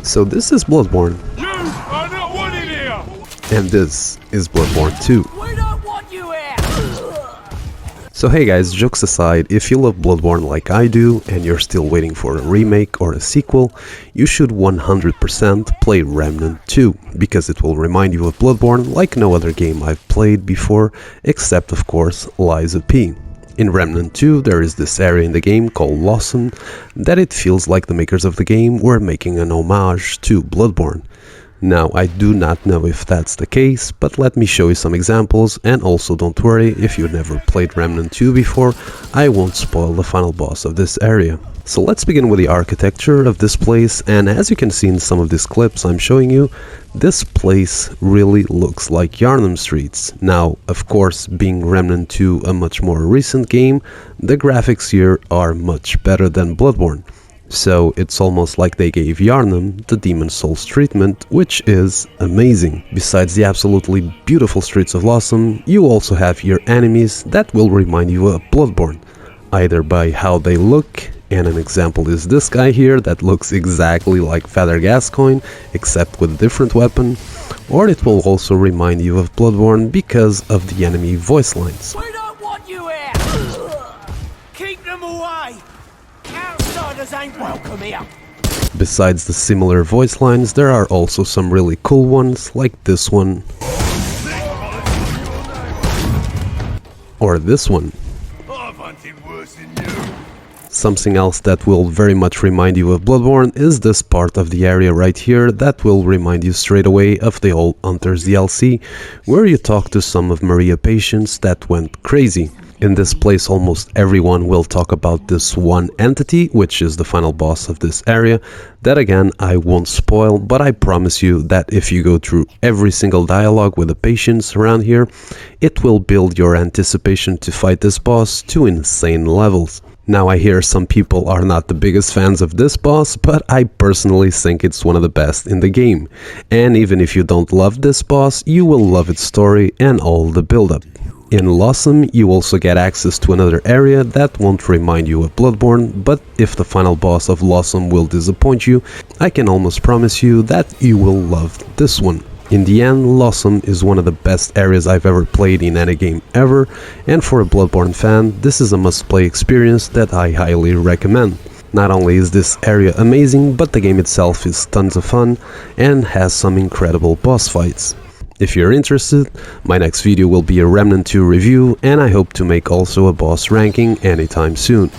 So this is Bloodborne, You are not wanted here! and this is Bloodborne 2. We don't want you here! So hey guys, jokes aside, if you love Bloodborne like I do, and you're still waiting for a remake or a sequel, you should 100% play Remnant 2, because it will remind you of Bloodborne like no other game I've played before, except of course Liza P. In Remnant 2 there is this area in the game called Yharnam that it feels like the makers of the game were making an homage to Bloodborne. Now I do not know if that's the case, but let me show you some examples, and also don't worry, if you never played Remnant 2 before, I won't spoil the final boss of this area. So let's begin with the architecture of this place, and as you can see in some of these clips I'm showing you, this place really looks like Yharnam streets. Now, of course, being Remnant 2 a much more recent game, the graphics here are much better than Bloodborne. So it's almost like they gave Yharnam the Demon Souls treatment, which is amazing. Besides the absolutely beautiful streets of Yharnam, you also have your enemies that will remind you of Bloodborne, either by how they look, and an example is this guy here that looks exactly like Father Gascoigne, except with a different weapon, or it will also remind you of Bloodborne because of the enemy voice lines. We don't want you here! Keep them away! Outsiders ain't welcome here! Besides the similar voice lines, there are also some really cool ones, like this one, or this one. I've hunted worse than you. Something else that will very much remind you of Bloodborne is this part of the area right here that will remind you straight away of the old Hunters DLC, where you talk to some of Maria's patients that went crazy. In this place almost everyone will talk about this one entity, which is the final boss of this area. That again I won't spoil, but I promise you that if you go through every single dialogue with the patients around here, it will build your anticipation to fight this boss to insane levels. Now I hear some people are not the biggest fans of this boss, but I personally think it's one of the best in the game. And even if you don't love this boss, you will love its story and all the build-up. In Yharnam, you also get access to another area that won't remind you of Bloodborne, but if the final boss of Yharnam will disappoint you, I can almost promise you that you will love this one. In the end, Yharnam is one of the best areas I've ever played in any game ever, and for a Bloodborne fan, this is a must-play experience that I highly recommend. Not only is this area amazing, but the game itself is tons of fun and has some incredible boss fights. If you're interested, my next video will be a Remnant 2 review, and I hope to make also a boss ranking anytime soon.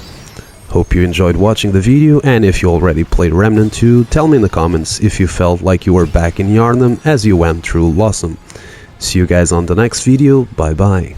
Hope you enjoyed watching the video, and if you already played Remnant 2, tell me in the comments if you felt like you were back in Yharnam as you went through Yharnam. See you guys on the next video, bye bye.